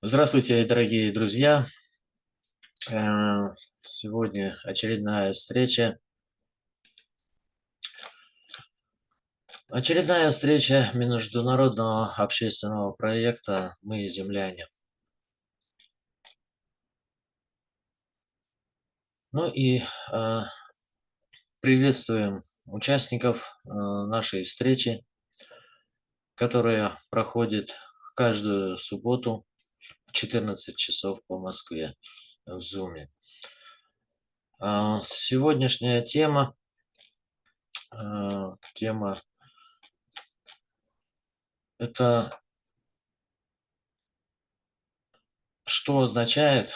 Здравствуйте, дорогие друзья. Сегодня очередная встреча. Очередная встреча международного общественного проекта «Мы земляне». Ну и приветствуем участников нашей встречи, которая проходит каждую субботу в 14 часов по Москве в Zoom. Сегодняшняя тема это что означает,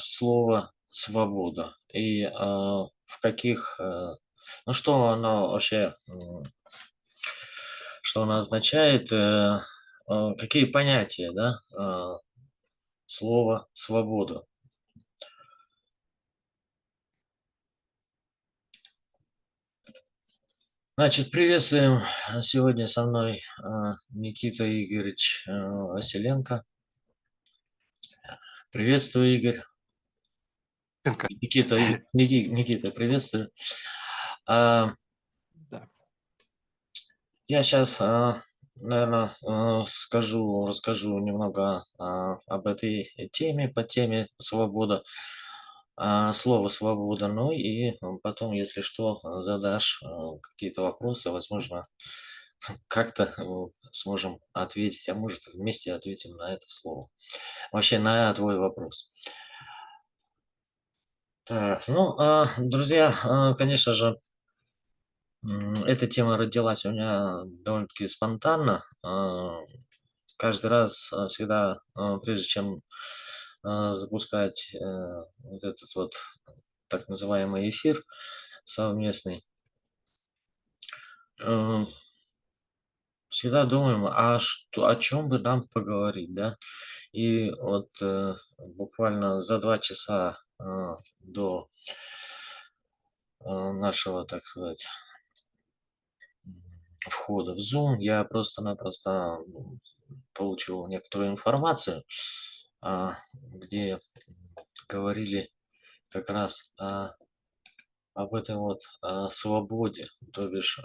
слово "свобода" и, в каких, ну, что оно вообще, что оно означает, какие понятия, да, слова "свобода"? Значит, приветствуем сегодня со мной, Никита Игоревич, Василенко. Приветствую, Игорь. Оценка. Никита, приветствую. А, Да. Я сейчас, наверно, расскажу немного, об этой теме, по теме свобода, слово "свобода". Ну и, потом, если что, задашь, какие-то вопросы, возможно, как-то, сможем ответить, а может, вместе ответим на это слово. Вообще, на твой вопрос. Так, ну, друзья, конечно же, эта тема родилась у меня довольно-таки спонтанно. Каждый раз, всегда, прежде чем, запускать, вот этот вот так называемый эфир совместный, э, всегда думаем, о чем бы нам поговорить, да. И вот, буквально за 2 часа, до, нашего, так сказать, м, входа в Zoom я просто-напросто, получил некоторую информацию, где, говорили как раз об этой вот, свободе, то бишь,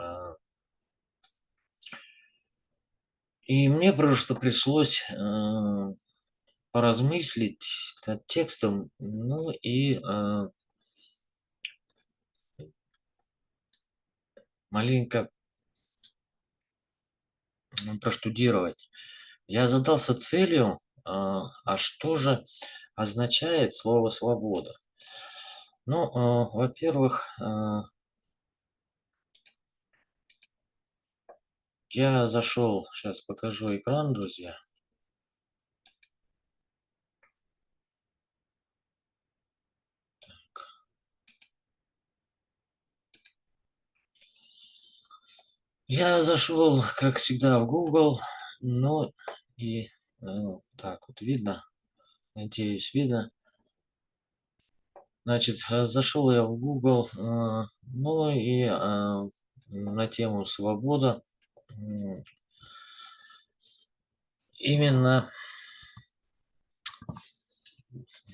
и мне просто пришлось, поразмыслить над текстом, ну и, маленько, проштудировать. Я задался целью, что же означает слово "свобода"? Ну, во-первых, я зашел, сейчас покажу экран, друзья. Я зашел, как всегда, в Google, ну и, так вот видно, надеюсь, видно. Значит, зашел я в Google, ну и, на тему "свобода". М, именно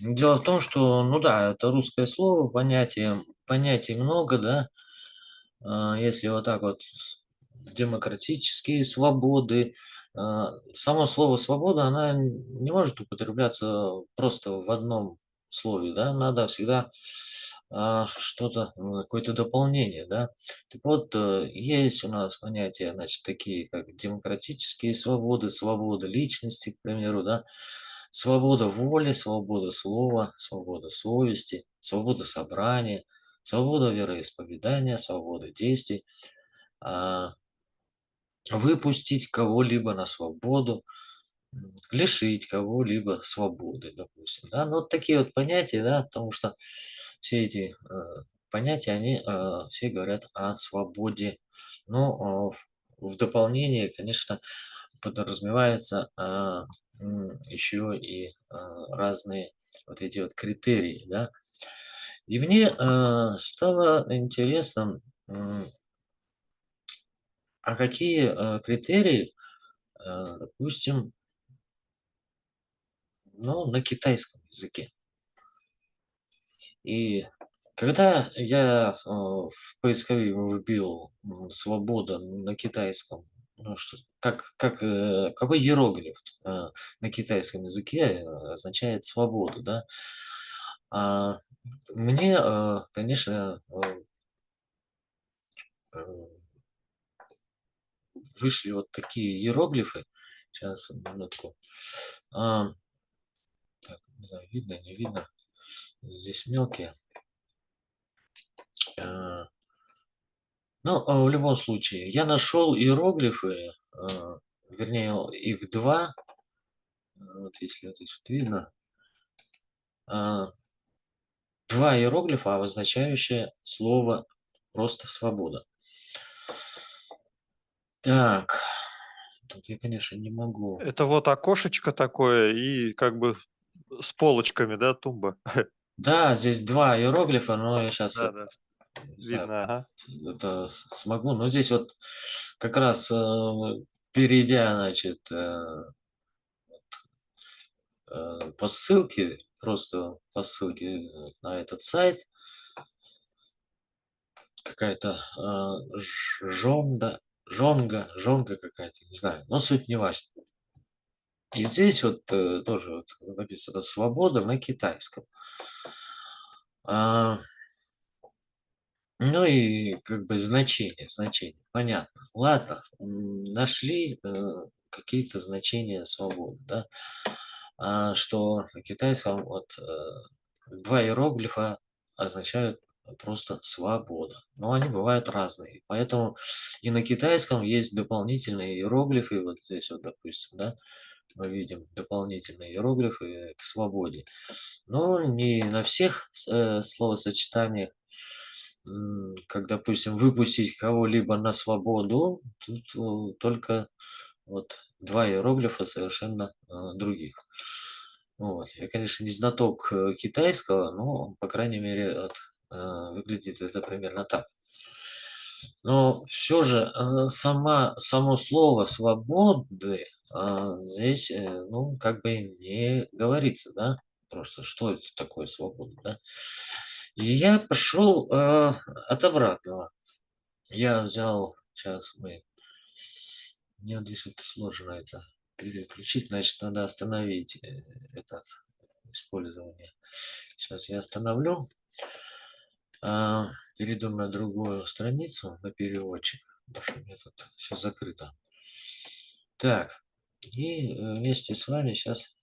дело в том, что, ну да, это русское слово, понятий много, да. Если вот так вот демократические свободы, само слово "свобода", она не может употребляться просто в одном слове, да. Надо всегда, что-то, какое-то дополнение, да. Так вот, есть у нас понятия, значит, такие как демократические свободы, свобода личности, к примеру, да, свобода воли, свобода слова, свобода совести, свобода собрания, свобода вероисповедания, свобода действий, а, выпустить кого-либо на свободу, лишить кого-либо свободы, допустим, да. Ну, вот такие вот понятия, да, потому что все эти, понятия, они, все говорят о свободе. Но, в дополнение, конечно, подразумевается, еще и, разные вот эти вот критерии, да. И мне, стало интересно, какие, критерии, допустим, но на китайском языке. И когда я в поисковик вбил «свобода» на китайском, ну, какой иероглиф на китайском языке означает «свободу», да, а, мне, конечно, э, вышли вот такие иероглифы. Сейчас, минутку. А, так, не знаю, видно, не видно. Здесь мелкие. А, Ну, в любом случае, я нашел иероглифы, вернее, их два, вот если вот здесь вот видно, а, два иероглифа, обозначающие слово просто «свобода». Так, тут я, конечно, не могу. Это вот окошечко такое и как бы с полочками, да, тумба? Да, здесь два иероглифа, но я сейчас вот, Да-да, не знаю, видно, ага. это смогу. Но здесь вот как раз перейдя, значит, по ссылке, просто по ссылке на этот сайт, какая-то жонга какая-то, не знаю, но суть не важна. И здесь вот тоже вот написано «свобода» на китайском. А, ну и как бы значение, понятно. Ладно, нашли какие-то значения свободы, да, что на китайском вот два иероглифа означают просто свобода. Но они бывают разные. Поэтому и на китайском есть дополнительные иероглифы. Вот здесь вот, допустим, да, мы видим дополнительные иероглифы к свободе. Но не на всех словосочетаниях, как, допустим, выпустить кого-либо на свободу, тут только вот два иероглифа совершенно других. Вот. Я, конечно, не знаток китайского, но, по крайней мере, вот, выглядит это примерно так. Но все же само слово «свободы» здесь, ну, как бы не говорится, да, просто что это такое свобода, да. И я пошел от обратного. Я взял, сейчас мне вот здесь вот сложно это переключить, значит, надо остановить это использование. Сейчас я остановлю. Перейду на другую страницу, на переводчик, потому что у меня тут сейчас закрыто. Так, и вместе с вами сейчас...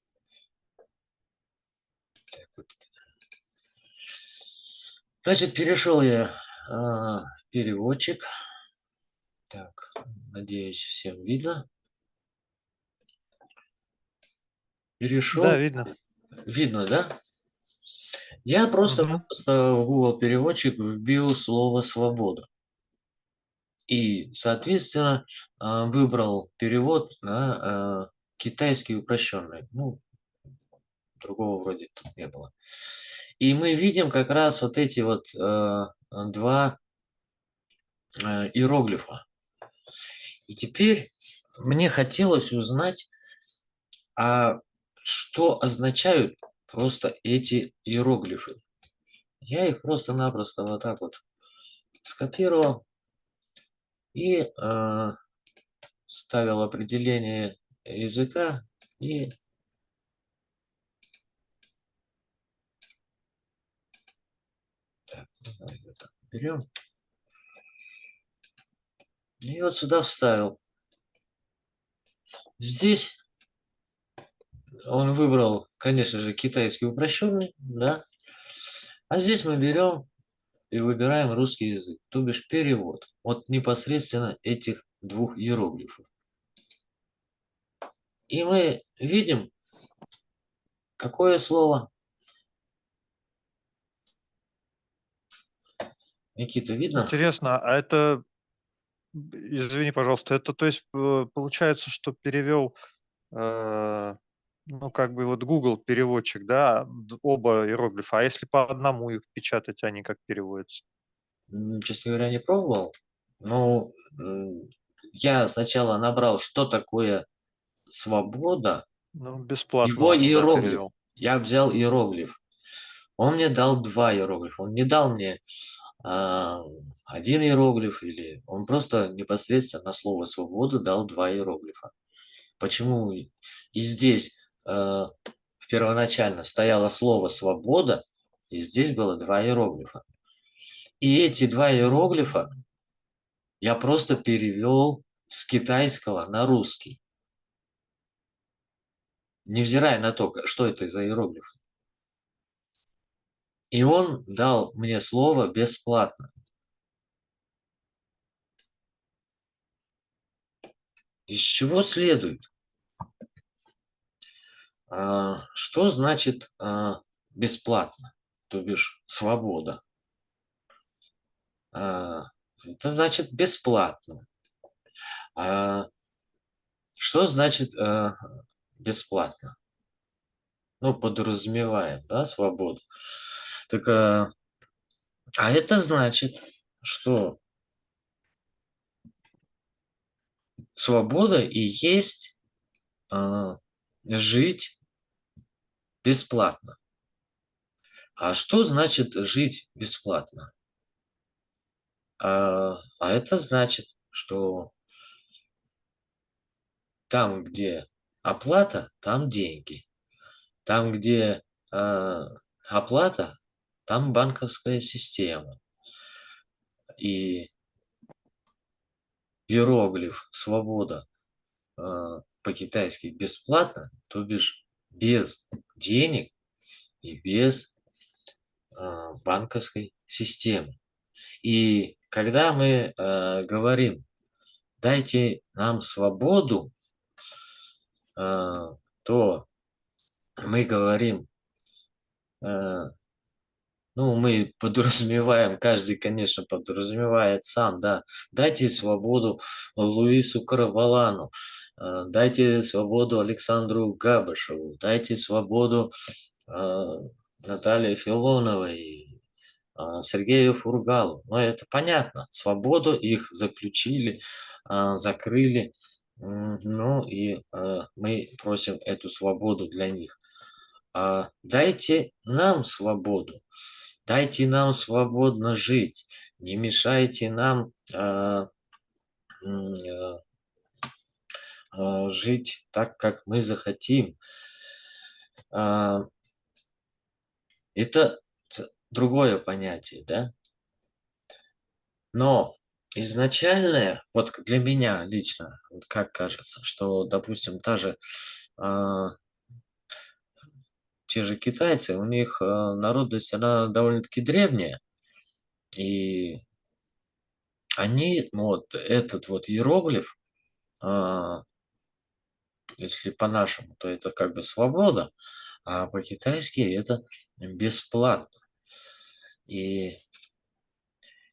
Так, вот. Значит, перешел я в переводчик. Так, надеюсь, всем видно. Да, Перешел. видно. Видно, да? Я просто Мгм. в Google переводчик вбил слово «свобода». И, соответственно, выбрал перевод на китайский упрощенный. Ну, другого вроде тут не было. И мы видим как раз вот эти вот два иероглифа. И теперь мне хотелось узнать, а что означают просто эти иероглифы. Я их просто-напросто вот так вот скопировал и ставил определение языка и так, берем. И вот сюда вставил. Здесь он выбрал, конечно же, китайский упрощенный, да. А здесь мы берем и выбираем русский язык, то бишь перевод. Вот непосредственно этих двух иероглифов. И мы видим, какое слово. Никита, видно? Интересно, а это, извини, пожалуйста, это то есть, получается, что перевел, э, ну, как бы вот Google переводчик, да, оба иероглифа, а если по одному их печатать, они как переводятся? Честно говоря, не пробовал. Но я сначала набрал, что такое свобода, Ну, бесплатно Его он туда иероглиф. перевел. Я взял иероглиф. Он мне дал 2 иероглифа. Он не дал мне, а, 1 иероглиф, или он просто непосредственно на слово "свобода" дал 2 иероглифа. Почему и здесь, первоначально стояло слово "свобода", и здесь было 2 иероглифа. И эти 2 иероглифа я просто перевел с китайского на русский, невзирая на то, что это за иероглиф. И он дал мне слово бесплатно. Из чего следует, что значит, бесплатно, то бишь свобода? А, это значит бесплатно. А что значит, бесплатно? Ну, подразумеваем, да, свободу. Так, это значит, что свобода и есть, жить бесплатно. А что значит жить бесплатно? Это значит, что там, где оплата, там деньги. Там, где, оплата, там банковская система. И иероглиф "свобода", по-китайски бесплатно, то бишь без денег и без, банковской системы. И когда мы, говорим: "Дайте нам свободу", то мы говорим, э, ну, мы подразумеваем, каждый, конечно, подразумевает сам, да. Дайте свободу Луису Карвалану, дайте свободу Александру Габышеву, дайте свободу, а, Наталье Филоновой, Сергею Фургалу. Ну, это понятно. Свободу их заключили, закрыли. Ну и, мы просим эту свободу для них. Дайте нам свободу. Дайте нам свободно жить. Не мешайте нам, м, э, жить так, как мы захотим. А, это другое понятие, да? Но изначальное, вот для меня лично, вот как кажется, что, допустим, а, те же китайцы, у них, народность, она довольно-таки древняя, и они, ну, вот этот вот иероглиф, а, если по-нашему, то это как бы свобода, а по-китайски это бесплатно. И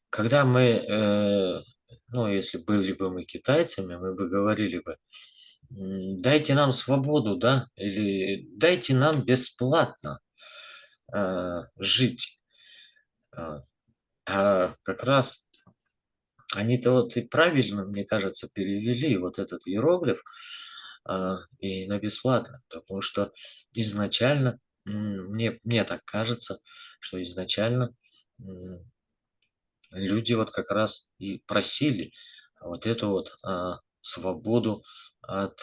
когда мы, ну, если были бы мы китайцами, мы бы говорили бы: Дайте нам свободу, да, или дайте нам бесплатно, жить". А, как раз они-то вот и правильно, мне кажется, перевели вот этот иероглиф, и на бесплатно, потому что изначально, мне так кажется, что изначально, м, люди вот как раз и просили вот эту вот, свободу от,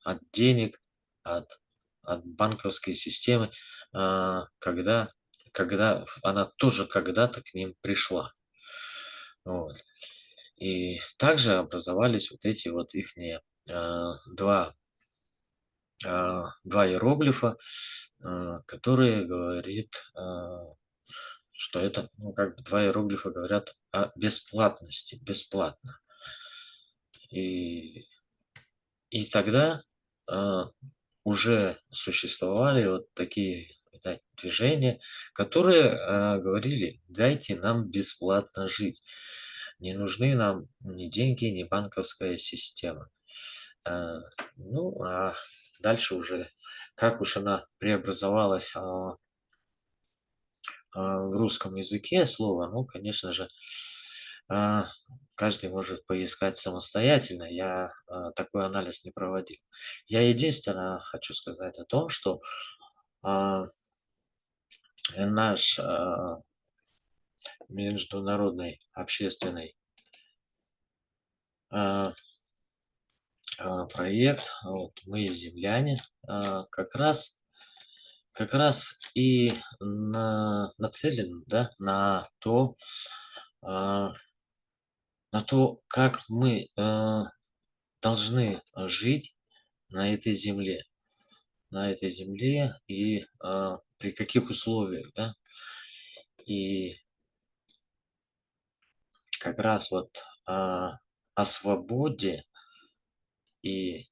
от денег, от банковской системы, когда она тоже когда-то к ним пришла. Вот. И также образовались вот эти вот ихние, 2, 2 иероглифа, которые говорит, что это, ну, как бы 2 иероглифа говорят о бесплатности, бесплатно. И тогда, а, уже существовали вот такие, да, движения, которые, говорили: "Дайте нам бесплатно жить. Не нужны нам ни деньги, ни банковская система". А, ну, дальше уже, как уж она преобразовалась, в русском языке слово, ну, конечно же, а, каждый может поискать самостоятельно. Я такой анализ не проводил. Я единственное хочу сказать о том, что а, наш международный общественный а, проект, вот, мы земляне, как раз и нацелен, да, а, на то, как мы должны жить на этой земле, и при каких условиях, да. И как раз вот о свободе и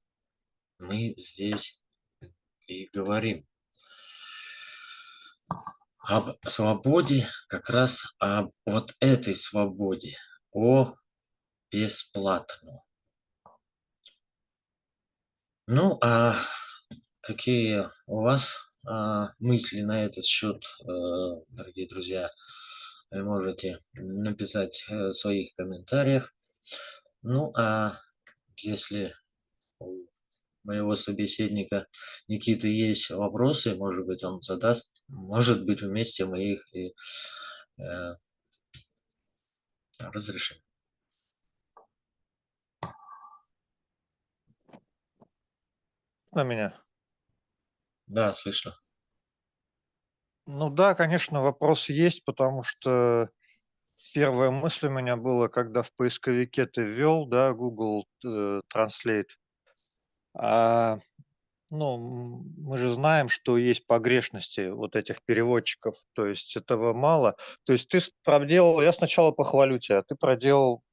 мы здесь и говорим. Об свободе, как раз об вот этой свободе, о бесплатном. Ну, а какие у вас мысли на этот счет, дорогие друзья? Вы можете написать в своих комментариях. Ну, а если у моего собеседника Никиты есть вопросы, может быть, он задаст, может быть, вместе мы их и э, разрешим. На меня. Да, слышно. Ну да, конечно, вопрос есть, потому что первая мысль у меня была, когда в поисковике ты ввел, да, Google Translate. А, ну, мы же знаем, что есть погрешности вот этих переводчиков, то есть этого мало. То есть ты проделал, я сначала похвалю тебя, ты проделал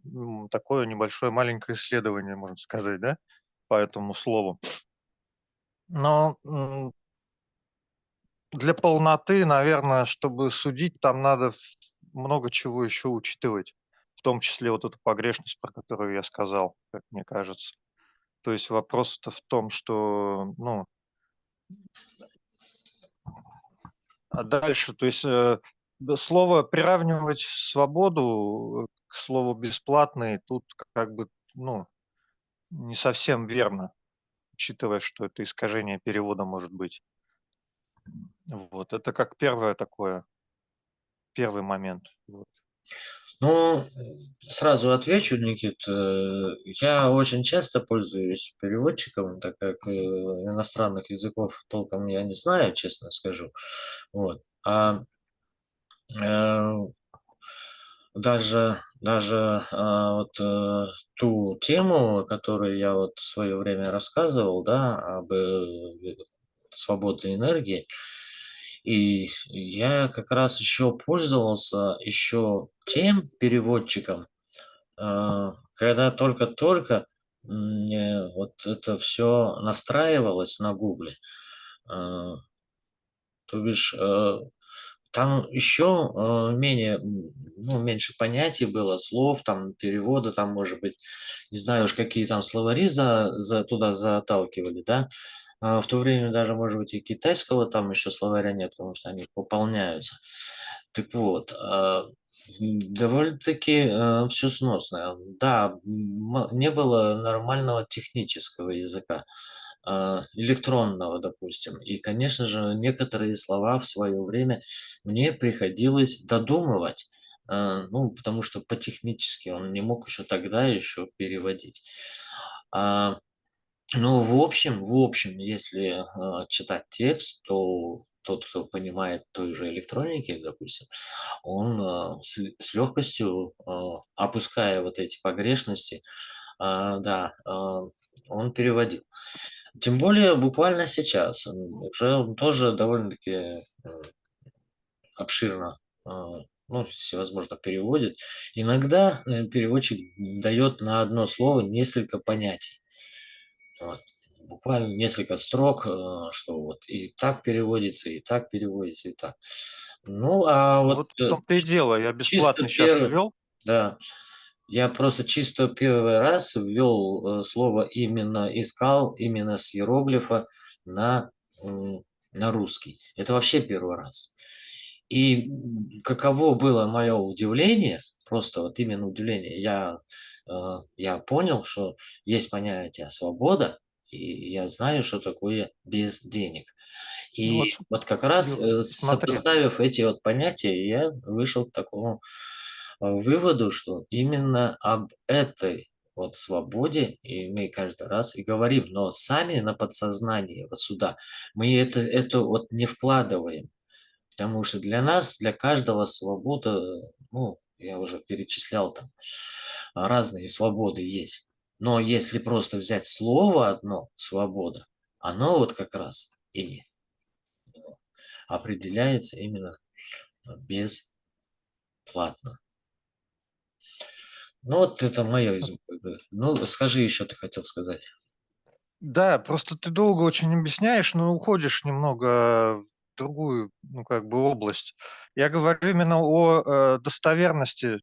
такое небольшое маленькое исследование, можно сказать, да, по этому слову. Но для полноты, наверное, чтобы судить, там надо много чего еще учитывать, в том числе вот эту погрешность, про которую я сказал, как мне кажется. То есть вопрос-то в том, что, ну, а дальше, то есть да, слово приравнивать свободу к слову бесплатный тут как бы, ну, не совсем верно, учитывая, что это искажение перевода может быть. Вот, это как первое такое, первый момент. Вот. Ну, сразу отвечу, Никит. Я очень часто пользуюсь переводчиком, так как иностранных языков толком я не знаю, честно скажу. Вот. Э, даже вот ту тему, которую я вот в свое время рассказывал, да, об свободной энергии, и я как раз еще пользовался еще тем переводчиком, когда только-только вот это все настраивалось на Гугле. А, То бишь, там еще ну, меньше понятий было, слов, там, перевода, там, может быть, не знаю уж, какие там словари туда заталкивали, да. В то время даже, может быть, и китайского там еще словаря нет, потому что они пополняются. Так вот, довольно-таки все сносно. Да, не было нормального технического языка, электронного, допустим. И, конечно же, некоторые слова в свое время мне приходилось додумывать, ну, потому что по-технически он не мог еще тогда еще переводить. А, ну, в общем, если читать текст, то тот, кто понимает той же электроники, допустим, он с легкостью, опуская вот эти погрешности, да, он переводил. Тем более буквально сейчас уже он тоже довольно-таки обширно, ну, всевозможно переводит. Иногда переводчик дает на одно слово несколько понятий. Вот. Буквально несколько строк, что вот и так переводится, и так переводится, и так. Ну, а вот Вот в том-то и дело, я чисто бесплатный сейчас первый, ввел. да, я просто чисто первый раз ввел слово именно, искал именно с иероглифа на, на русский. Это вообще первый раз. И каково было мое удивление, просто вот именно удивление. Я понял, что есть понятие свобода, и я знаю, что такое без денег. Ну И вот, вот как раз, Юр, смотри, сопоставив эти вот понятия, я вышел к такому выводу, что именно об этой вот свободе и мы каждый раз и говорим, но сами на подсознании вот сюда мы это вот не вкладываем, потому что для нас, для каждого свобода, ну, я уже перечислял там, разные свободы есть. Но если просто взять слово одно "свобода", оно вот как раз и определяется именно бесплатно. Ну, вот это мое Ну, скажи еще, ты хотел сказать. да, просто ты долго очень объясняешь, но уходишь немного в другую, ну, как бы область. Я говорю именно о, достоверности,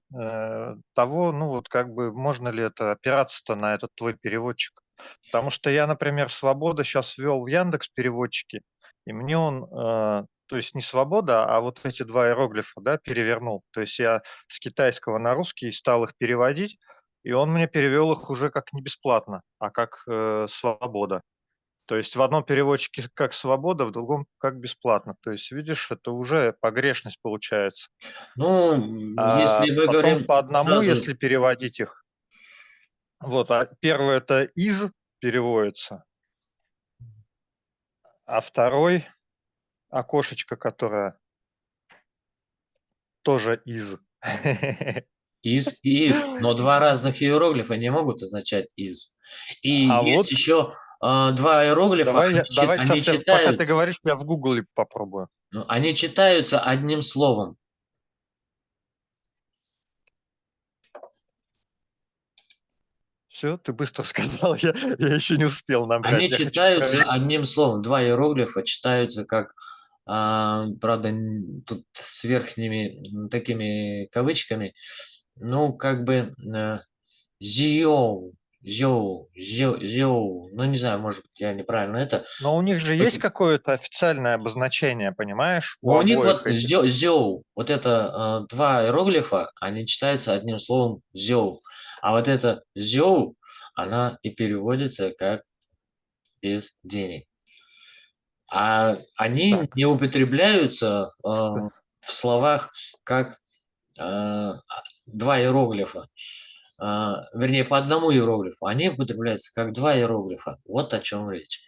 того, ну, вот как бы можно ли это опираться-то на этот твой переводчик. Потому что я, например, "Свобода" сейчас ввел в "Яндекс" переводчике, и мне он, то есть не "Свобода", а вот эти 2 иероглифа, да, перевернул. То есть я с китайского на русский стал их переводить, и он мне перевел их уже как не бесплатно, а как, "Свобода". То есть в одном переводчике как "Свобода", в другом как бесплатно. То есть, видишь, это уже погрешность получается. Ну, А если мы потом говорим по одному, сразу если переводить их, вот, а 1 это "из" переводится, а второй окошечко, которое тоже "из". "из" и "из", но 2 разных иероглифа не могут означать "из". И А есть вот еще, 2 иероглифа, давай они сейчас я, пока ты читают говоришь, я в "Гугле" попробую. ну, они читаются одним словом. Всё, ты быстро сказал, я еще не успел набрать, Они я хочу читаются проверить. одним словом. 2 иероглифа читаются как, правда, тут с верхними, такими кавычками, ну, как бы, зиоу. Ну, не знаю, может быть, я неправильно это. Но у них же есть какое-то официальное обозначение, понимаешь, Ну, у у них обоих вот этих. зёу, вот это, 2 иероглифа, они читаются одним словом зёу. А вот это зёу, она и переводится как "без денег". А они Так, не употребляются, сп в словах как, 2 иероглифа, вернее, по одному иероглифу. Они употребляются как 2 иероглифа. Вот о чем речь.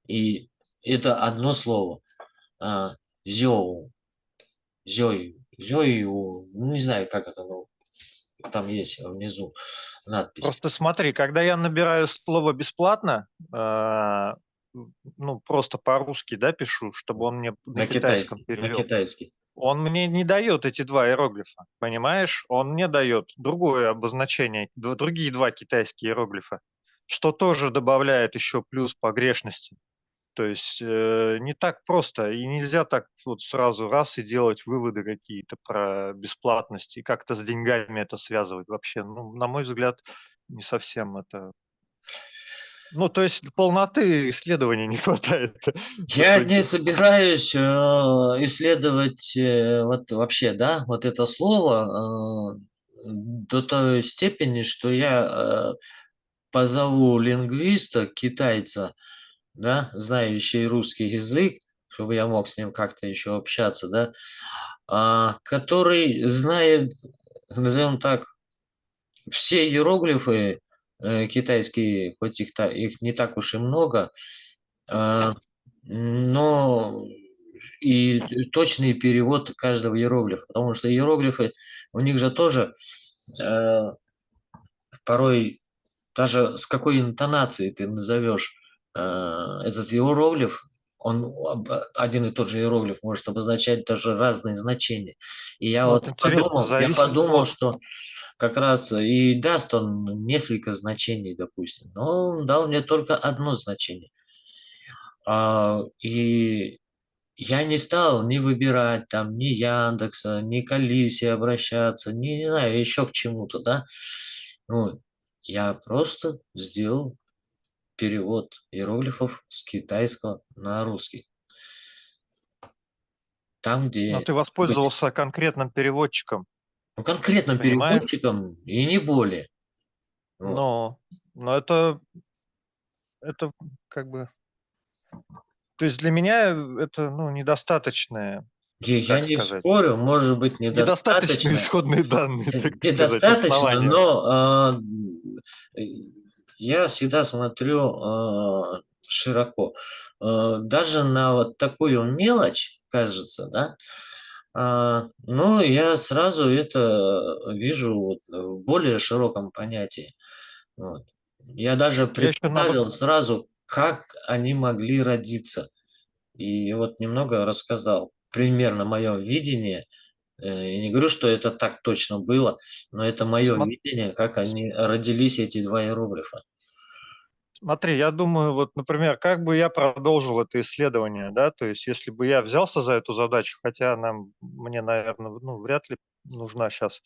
И это одно слово, зёу, зёю, ну, не знаю, как это, ну, там есть внизу надпись. просто смотри, когда я набираю слово "бесплатно", ну, просто по-русски, да, пишу, чтобы он мне на китайском На перевел, китайский. он мне не дает эти 2 иероглифа, понимаешь? Он мне дает другое обозначение, другие 2 китайские иероглифа, что тоже добавляет еще плюс погрешности. То есть, не так просто, и нельзя так вот сразу раз и делать выводы какие-то про бесплатность, и как-то с деньгами это связывать вообще. Ну, на мой взгляд, не совсем это. Ну, то есть полноты исследований не хватает в Я не итоге. собираюсь, исследовать, вот вообще, да, вот это слово, до той степени, что я, позову лингвиста, китайца, да, знающий русский язык, чтобы я мог с ним как-то еще общаться, да, который знает, назовем так, все иероглифы, китайские, хоть их не так уж и много, а, но и точный перевод каждого иероглифа, потому что иероглифы, у них же тоже, э, порой даже с какой интонацией ты назовешь, этот иероглиф, он один и тот же иероглиф может обозначать даже разные значения. И Ну, вот интересно, я зависит подумал, от. что как раз и даст он несколько значений, допустим, но он дал мне только одно значение. И я не стал ни выбирать там ни "Яндекса", ни к Алисе обращаться, ни, не знаю, еще к чему-то, да. Вот. Я просто сделал перевод иероглифов с китайского на русский. Там, Но где ты были воспользовался конкретным переводчиком. Ну, конкретным Понимаешь? переводчиком и не более. Вот. Но это как бы... То есть для меня это, ну, недостаточное, Я как не сказать, спорю, может быть, недостаточные недостаточно. исходные данные, так сказать, Недостаточно, основания. но я всегда смотрю широко. Даже на вот такую мелочь, кажется, да, но я сразу это вижу вот в более широком понятии. Вот. Я даже Я еще представил сразу, как они могли родиться. И вот немного рассказал примерно мое видение. Я не говорю, что это так точно было, но это мое видение, как они родились, эти два иероглифа. Смотри, я думаю, вот, например, как бы я продолжил это исследование, да, то есть если бы я взялся за эту задачу, хотя мне, наверное, ну, вряд ли нужна сейчас.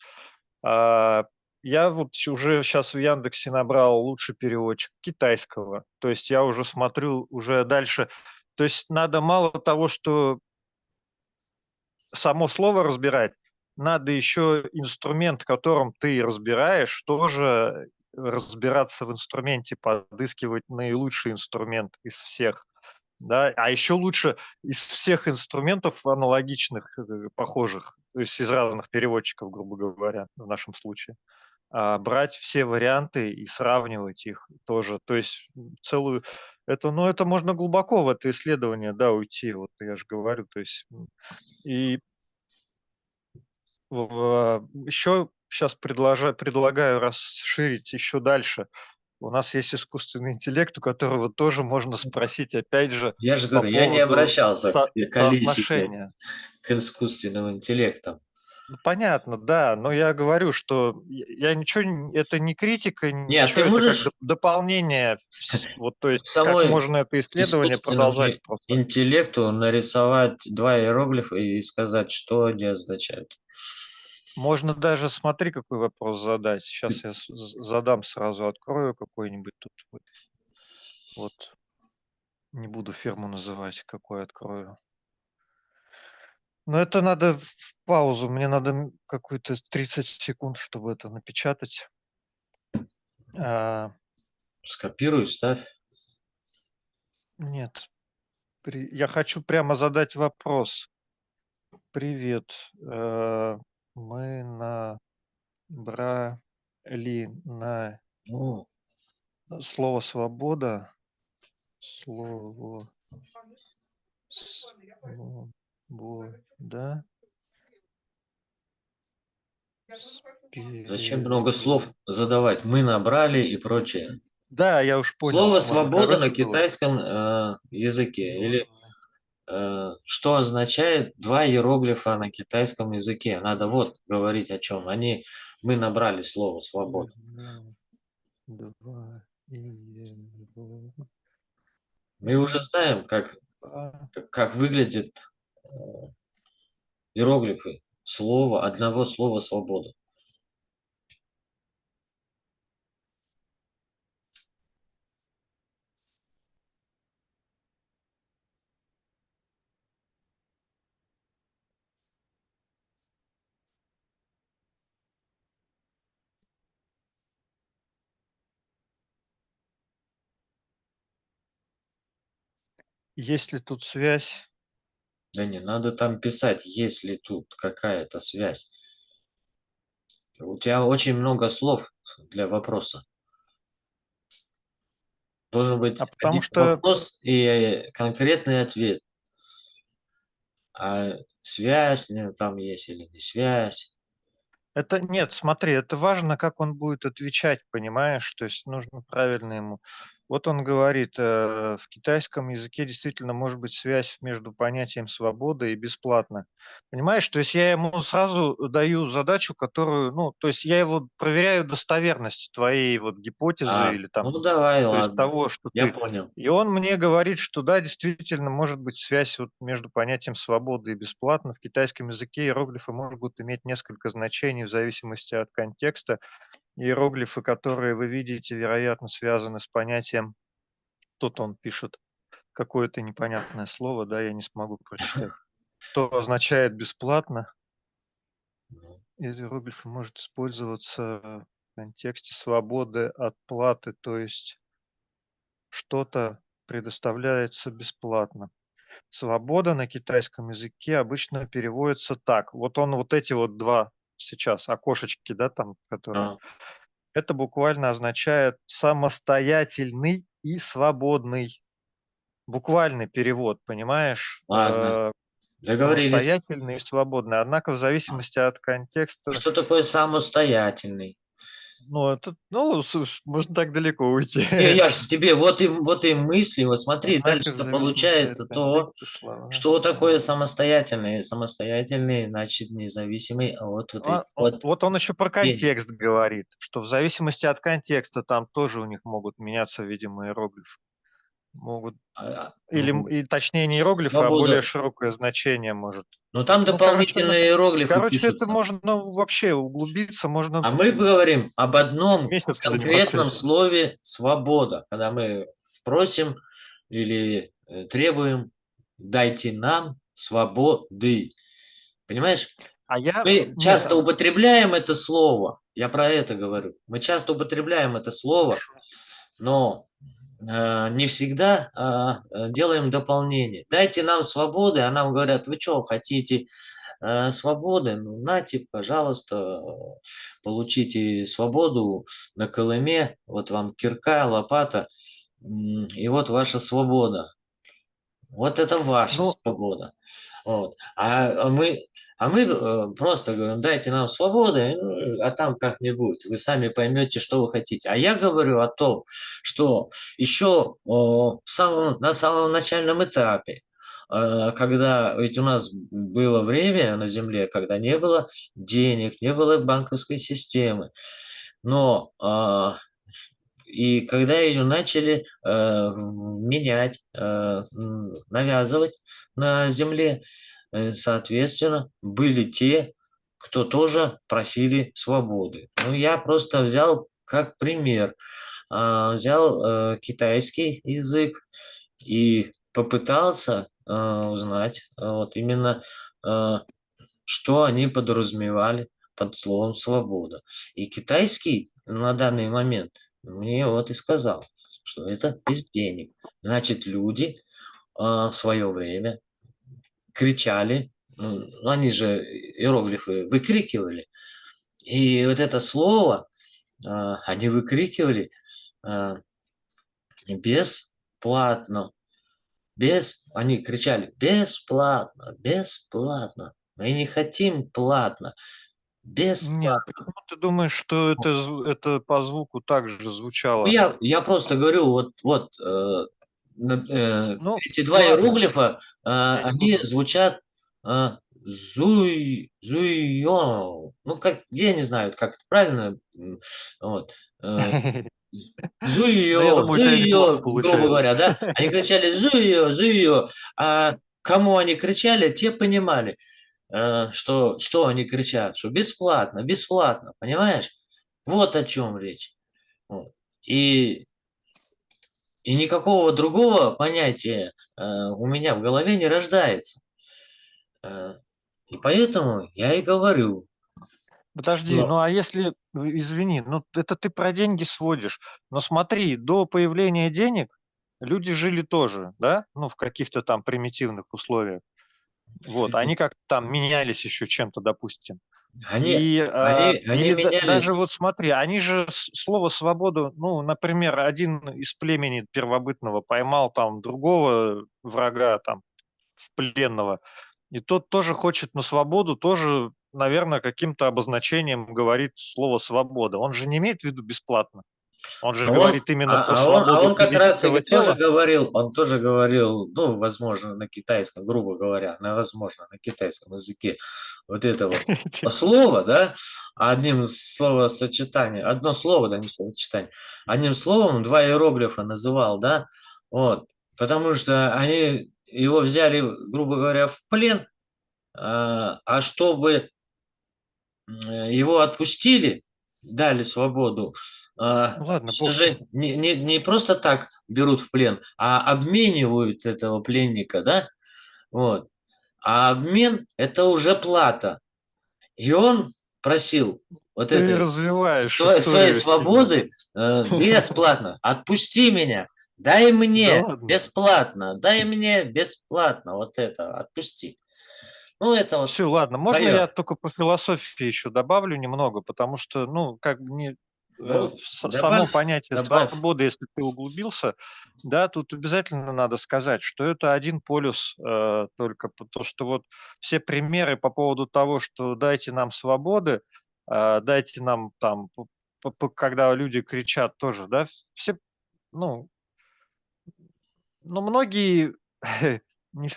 Я вот уже сейчас в Яндексе набрал лучший переводчик китайского, то есть я уже смотрю уже дальше. То есть надо мало того, что само слово разбирать, надо еще инструмент, которым ты разбираешь, тоже разбираться в инструменте, подыскивать наилучший инструмент из всех. Да, а еще лучше из всех инструментов аналогичных, похожих, то есть из разных переводчиков, грубо говоря, в нашем случае, брать все варианты и сравнивать их тоже. То есть целую... это можно глубоко в это исследование, да, уйти, вот я же говорю. То есть и еще сейчас предлагаю расширить еще дальше. У нас есть искусственный интеллект, у которого тоже можно спросить, опять же, Я же по говорю, я не поводу обращался к Алисе, соотношения. к искусственным интеллектам. Ну, понятно, да, но я говорю, что я ничего, это не критика, Нет, ты ничего, это как можешь дополнение, вот, то есть, как самой можно это исследование искусственному продолжать просто. интеллекту нарисовать два иероглифа и сказать, что они означают. Можно даже, смотри, какой вопрос задать. Сейчас я задам сразу, открою какой-нибудь тут, вот. Не буду фирму называть, какой открою. Но это надо в паузу. Мне надо какую-то 30 секунд, чтобы это напечатать. А, Скопируй, ставь. нет, я хочу прямо задать вопрос. Привет. Мы набрали на О, слово свобода. Слово свобода. зачем много слов задавать? Мы набрали и прочее. Да, я уж понял. Слово Можно «свобода» на короче было? китайском языке. Или Давай. что означает два иероглифа на китайском языке? Надо вот говорить о чем. Мы набрали слово «свобода». Два Мы уже знаем, как выглядят э, иероглифы одного слова «свобода». Есть ли тут связь? Да не, надо там писать, есть ли тут какая-то связь. У тебя очень много слов для вопроса. Должен быть Потому один что вопрос и конкретный ответ. А связь там есть или не связь? это нет, смотри, это важно, как он будет отвечать, понимаешь? То есть нужно правильно ему. Вот он говорит, в китайском языке действительно может быть связь между понятием свобода и бесплатно. Понимаешь? То есть я ему сразу даю задачу, которую, ну, то есть я его проверяю достоверность твоей вот гипотезы или там, Ну давай, то есть ладно. того, что Я ты... понял. И он мне говорит, что да, действительно может быть связь вот между понятием свободы и бесплатно. В китайском языке иероглифы могут иметь несколько значений в зависимости от контекста. Иероглифы, которые вы видите, вероятно, связаны с понятием... Тут он пишет какое-то непонятное слово, да, я не смогу прочитать. Что означает бесплатно? иероглиф может использоваться в контексте свободы от платы, то есть что-то предоставляется бесплатно. Свобода на китайском языке обычно переводится так. Вот он вот эти вот 2 сейчас окошечки, да, там, которые. А, Это буквально означает самостоятельный и свободный. Буквальный перевод, понимаешь? ладно, договорились. Самостоятельный и свободный. Однако в А зависимости от контекста, что такое самостоятельный? ну, это, ну, можно так далеко уйти. Не, я же тебе вот и мысли, вот смотри, Однако в дальше-то зависимости от получается то, контекста слова. что такое самостоятельный. Самостоятельный, значит, независимый от вот этих вот Вот он еще про денег. контекст говорит, что в зависимости от контекста там тоже у них могут меняться, видимо, иероглифы. Могут или, Ну, и точнее не иероглифы, а более свобода. широкое значение может. Но там Ну, короче, дополнительные иероглифы это пишутся. можно вообще углубиться, можно А мы говорим об одном месяц заниматься конкретном этим. слове «свобода», когда мы просим или требуем «дайте нам свободы». Понимаешь? Мы Нет, часто употребляем это слово, я про это говорю. Мы часто употребляем это слово, хорошо. но не всегда делаем дополнение. Дайте нам свободы, а нам говорят, вы что, хотите свободы? Ну, нате, пожалуйста, получите свободу на Колыме, вот вам кирка, лопата, и вот ваша свобода. Вот это ваша Ну, свобода. Вот. А мы просто говорим, дайте нам свободы, ну, а там как-нибудь, вы сами поймете, что вы хотите. А я говорю о том, что еще на самом начальном этапе, когда ведь у нас было время на Земле, когда не было денег, не было банковской системы, но и когда ее начали менять, навязывать на земле, соответственно, были те, кто тоже просили свободы. Ну, я просто взял как пример, взял китайский язык и попытался узнать вот именно, э, что они подразумевали под словом «свобода». И китайский на данный момент мне вот и сказал, что это без денег. Значит, люди в свое время кричали, ну, они же иероглифы выкрикивали, и вот это слово они выкрикивали а, бесплатно. Они кричали бесплатно, бесплатно. Мы не хотим платно, нет, бесплатно. почему ты думаешь, что это по звуку так же Ну, звучало? я просто говорю, вот Ну, эти два ладно, иероглифа, я не они буду. звучат зуйо. Ну, как, я не знаю, как это правильно. Вот. э, Но я Зуйо, думаю, у тебя неплохо зуйо, грубо получается. говоря, да? Они кричали зуйо, зуйо. А кому они кричали, те понимали, что они кричат, что бесплатно, бесплатно, понимаешь? Вот о чем речь. Вот. И И никакого другого понятия у меня в голове не рождается. Э, И поэтому я и говорю, Подожди, что ну а если, извини, ну это ты про деньги сводишь. Но смотри, до появления денег люди жили тоже, да? Ну, в каких-то там примитивных условиях. Вот, они как-то там менялись еще чем-то, допустим. они, И, они или даже менялись. вот смотри, они же слово свободу, ну, например, один из племени первобытного поймал там другого врага, там, в пленного, и тот тоже хочет на свободу, тоже, наверное, каким-то обозначением говорит слово свобода. Он же не имеет в виду бесплатно. Он же А он, говорит именно про а свободу он как раз и физического тела. он тоже говорил, ну, возможно, на китайском, грубо говоря, возможно, на китайском языке, вот это вот слово, да, одним словосочетанием, одно слово, да, не словосочетание, одним словом два иероглифа называл, да, вот, потому что они его взяли, грубо говоря, в плен, а чтобы его отпустили, дали свободу. Ну ладно, Обычно бог с ним. же не просто так берут в плен, а обменивают этого пленника, да? Вот. А обмен – это уже плата. И он просил вот Ты этой развиваешь своей историю сильно. свободы бесплатно. Отпусти меня, дай Да мне ладно. бесплатно, дай мне бесплатно вот это, отпусти. Ну, это вот Все, ладно. Можно мое. я только по философии еще добавлю немного, потому что, ну, как бы не Ну, само добавь, понятие добавь. свободы, если ты углубился, да, тут обязательно надо сказать, что это один полюс только, то, что вот все примеры по поводу того, что дайте нам свободы, дайте нам там, когда люди кричат тоже, да, все, ну, многие,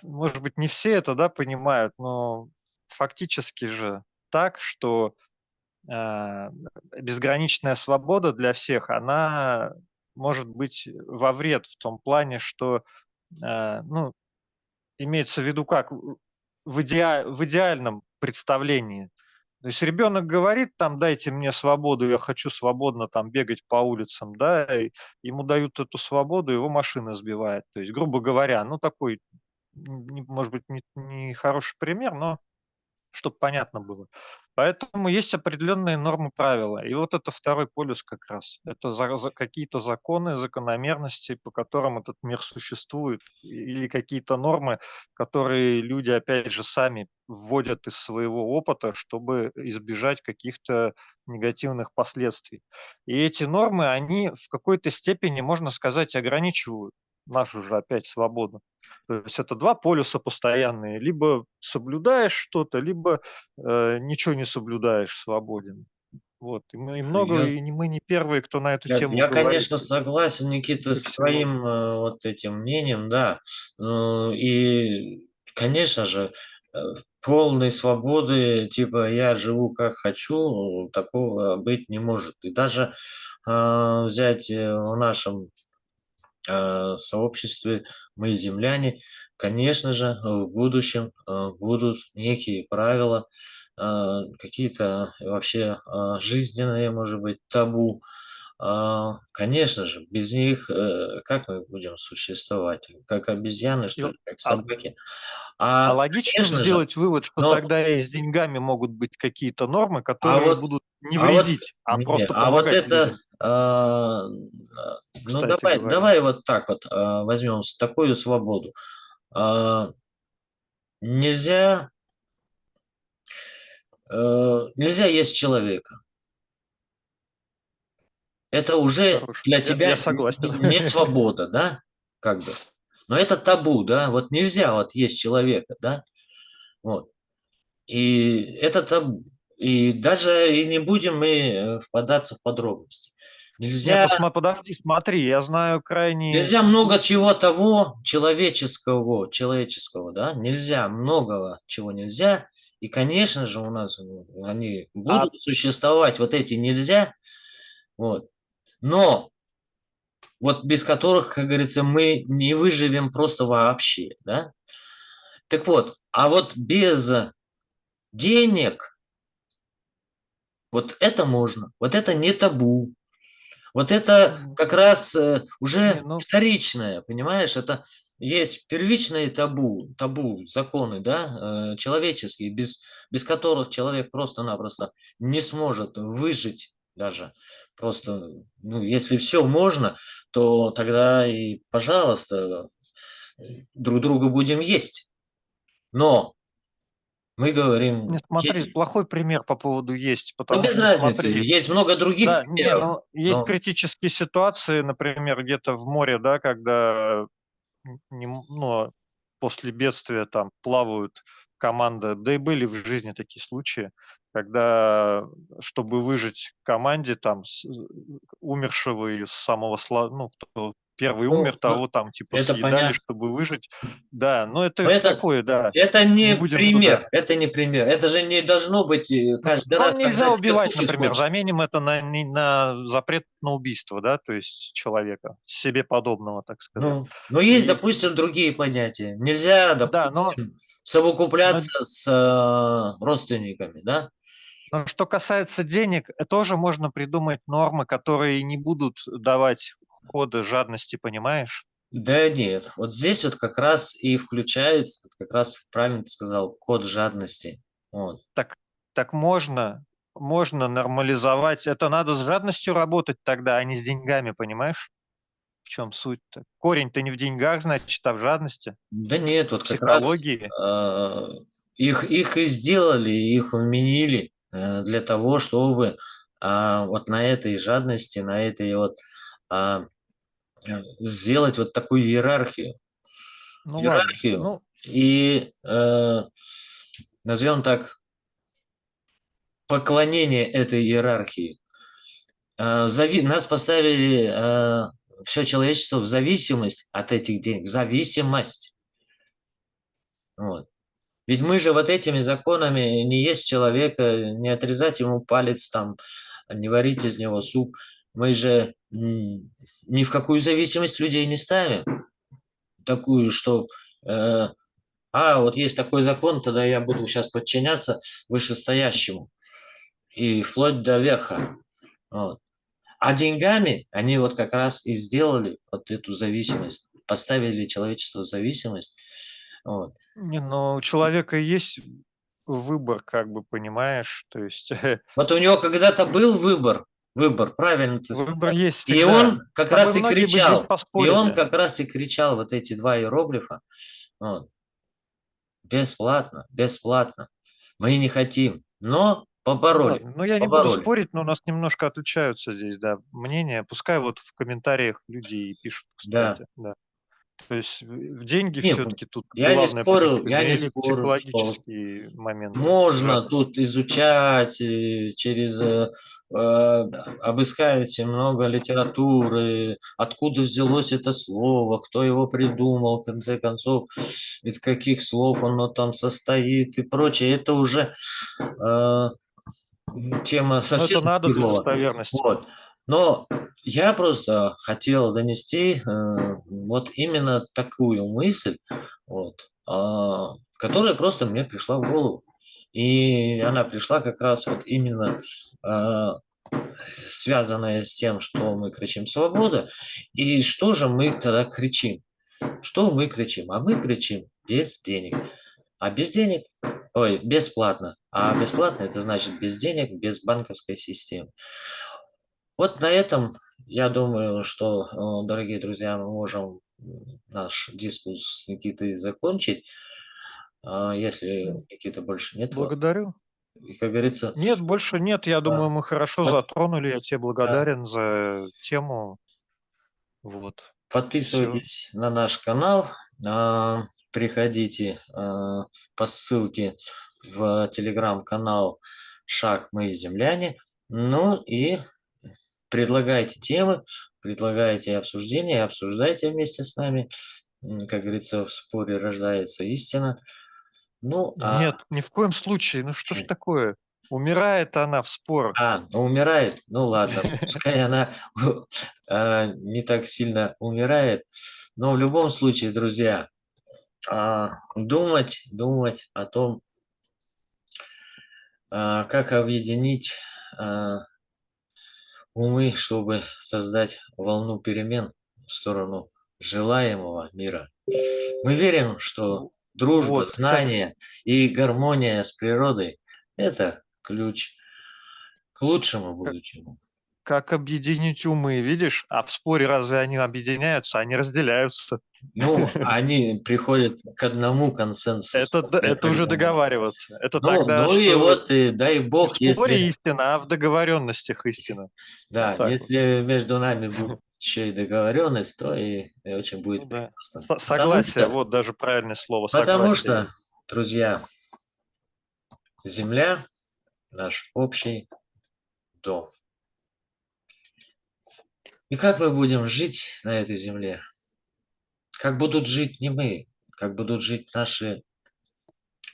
может быть, не все это, да, понимают, но фактически же так, что а, безграничная свобода для всех, она может быть во вред в том плане, что, ну, имеется в виду как, в идеальном представлении. То есть ребенок говорит там: "Дайте мне свободу, я хочу свободно там бегать по улицам", да, и ему дают эту свободу, его машина сбивает. То есть, грубо говоря, ну, такой, может быть, не хороший пример, но чтобы понятно было. Поэтому есть определенные нормы, правила. И вот это второй полюс как раз. Это какие-то законы, закономерности, по которым этот мир существует, или какие-то нормы, которые люди, опять же, сами вводят из своего опыта, чтобы избежать каких-то негативных последствий. И эти нормы, они в какой-то степени, можно сказать, ограничивают нашу же опять свободу. То есть это 2 полюса постоянные. Либо соблюдаешь что-то, либо, ничего не соблюдаешь, свободен. Вот. И много, Я, и мы не первые, кто на эту тему я, говорит. конечно, согласен, Никита, Мир с сегодня. твоим вот этим мнением, да. И, конечно же, полной свободы, типа я живу как хочу, такого быть не может. И даже взять в нашем сообществе «Мы земляне», конечно же, в будущем будут некие правила, какие-то вообще жизненные, может быть, табу. Конечно же, без них как мы будем существовать? Как обезьяны, И что л ли, как а собаки? логично Конечно же, сделать вывод, что но тогда и с деньгами могут быть какие-то нормы, а которые вот, будут не а вот, вредить, а не, просто а вот помогать это, людям, ну кстати давай, говоря. давай вот так вот возьмем такую свободу. А, Нельзя, нельзя есть человека. Это уже Хорош. для Я тебя согласен. не свобода, да, как бы. Но это табу, да, вот нельзя вот есть человека, да, вот. И это табу. И даже и не будем мы впадаться в подробности. Не, Нельзя, подожди, смотри, я знаю крайние нельзя много случаи. чего того человеческого, да, нельзя, многого чего нельзя. И, конечно же, у нас они А будут существовать, вот эти нельзя, вот. Но вот без которых, как говорится, мы не выживем просто вообще, да. Так вот, а вот без денег вот это можно, вот это не табу, вот это М, как раз не, уже ну, вторичное, понимаешь, это есть первичные табу, законы, да, человеческие, без которых человек просто-напросто не сможет выжить даже. Просто, ну, если все можно, то тогда и, пожалуйста, друг друга будем есть. Но мы не, говорим, смотри, есть. плохой пример по поводу есть, Ну, потому без что разницы, смотри, есть много других да, не, примеров. ну, есть Но, критические ситуации, например, где-то в море, да, когда ну, после бедствия там плавают команда, да и были в жизни такие случаи, когда, чтобы выжить команде, там, умершего и самого, ну, кто первый умер, ну, того там типа это съедали, понятно. чтобы выжить. Да, но Но это это, такое, да, это не не будем туда. пример, это не пример. Это же не должно быть каждый Ну, раз, нельзя когда тебе убивать, кушать например. хочется. Заменим это на запрет на убийство, да, то есть человека, себе подобного, так сказать. Ну, есть, И допустим, другие понятия. Нельзя, да, допустим, но совокупляться с родственниками, да? Но что касается денег, тоже можно придумать нормы, которые не будут давать хода жадности, понимаешь? Да нет, вот здесь вот как раз и включается, как раз правильно ты сказал, код жадности. Вот. Так, так можно. можно нормализовать. Это надо с жадностью работать тогда, а не с деньгами, понимаешь? В чем суть-то? Корень-то не в деньгах, значит, а в жадности, Да нет, в вот как раз психологии. а, их и сделали, их вменили для того, чтобы вот на этой жадности, на этой вот а, сделать вот такую иерархию. Ну ладно. Иерархию Ну, и, назовем так, поклонение этой иерархии. Нас поставили, все человечество в зависимость от этих денег, в зависимость. Вот. Ведь мы же вот этими законами не есть человека, не отрезать ему палец, там, не варить из него суп. Мы же ни в какую зависимость людей не ставим. Такую, что вот есть такой закон, тогда я буду сейчас подчиняться вышестоящему. И вплоть до верха. Вот. А деньгами они вот как раз и сделали вот эту зависимость, поставили человечество в зависимость. Вот. не, но у человека есть выбор, как бы, понимаешь? То есть Вот у него когда-то был выбор, правильно ты выбор сказал. есть И всегда. он С как тобой раз и многие бы здесь кричал, поспорили. вот эти два иероглифа, вот, бесплатно, бесплатно. Мы не хотим, но Ну побороли, ладно, ну я не буду побороли. спорить, но у нас немножко отличаются здесь, да, мнения. Пускай вот в комментариях люди и пишут, Да. кстати, да. То есть в деньги Не, все-таки тут я не главное спорю, я не принципиально или спорю, что психологические моменты можно жадности. тут изучать, через обыскать много литературы, откуда взялось это слово, кто его придумал, в конце концов, из каких слов оно там состоит и прочее. Это уже э, тема Но совсем это надо для другого. достоверности. Вот. Но я просто хотел донести вот именно такую мысль, вот, которая просто мне пришла в голову. И она пришла как раз вот именно а, связанная с тем, что мы кричим «Свобода!» и что же мы тогда кричим. Что мы кричим? А мы кричим без денег. А без денег, ой, бесплатно. А бесплатно это значит без денег, без банковской системы. Вот на этом, я думаю, что, дорогие друзья, мы можем наш дискус с Никитой закончить. Если М, Никиты больше нет, Благодарю. и, как говорится, Нет, больше нет. Я а, думаю, мы хорошо под- затронули. Я тебе да, благодарен за тему. Вот. Все. подписывайтесь на наш канал, приходите по ссылке в телеграм-канал «Шаг мы земляне». Ну и предлагайте темы, предлагайте обсуждения, обсуждайте вместе с нами. Как говорится, в споре рождается истина. Ну, Нет, ни в коем случае. Ну что ж такое? Умирает она в спор. ну, умирает, ну ладно, пускай она не так сильно умирает, но в любом случае, друзья, думать о том, как объединить а, умы, чтобы создать волну перемен в сторону желаемого мира. Мы верим, что дружба, Вот, как знание и гармония с природой – это ключ к лучшему как будущему. как объединить умы, видишь? А в споре разве они объединяются? Они разделяются. Ну, они приходят к одному консенсусу, я Это так уже думаю. договариваться. Это Ну, тогда, ну и что вот, и дай не в бог, споре если, истина, а в договоренностях истина. Вот да, так вот. если между нами будет еще и договоренность, то и очень Ну будет да. прекрасно. Согласие, вот даже правильное слово, Потому согласие что, есть. друзья, Земля – наш общий дом. И как мы будем жить на этой земле? Как будут жить не мы, как будут жить наше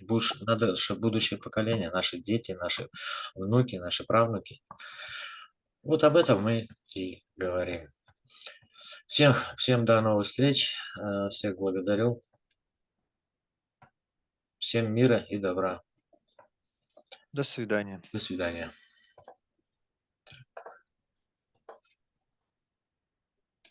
будущее поколение, наши дети, наши внуки, наши правнуки. Вот об этом мы и говорим. Всем до новых встреч, всех благодарю, всем мира и добра. До свидания. До свидания.